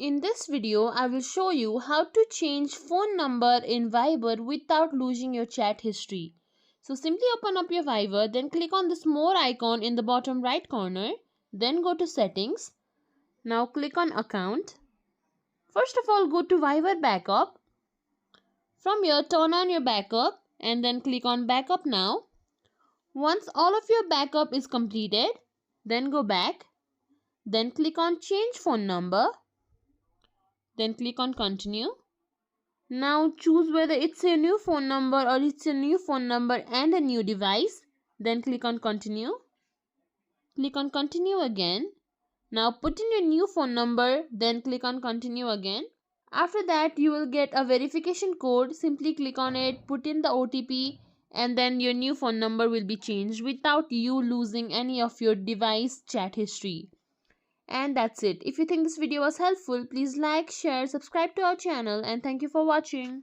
In this video, I will show you how to change phone number in Viber without losing your chat history. So simply open up your Viber, then click on this more icon in the bottom right corner, then go to settings. Now click on account. First of all, go to Viber backup. From here, turn on your backup and then click on backup now. Once all of your backup is completed, then go back. Then click on change phone number. Then click on continue. Now choose whether it's a new phone number or it's a new phone number and a new device. Then click on continue. Click on continue again. Now put in your new phone number, then click on continue again. After that, you will get a verification code. Simply click on it, put in the OTP, and then your new phone number will be changed without you losing any of your device chat history. And that's it. If you think this video was helpful, please like, share, subscribe to our channel, and thank you for watching.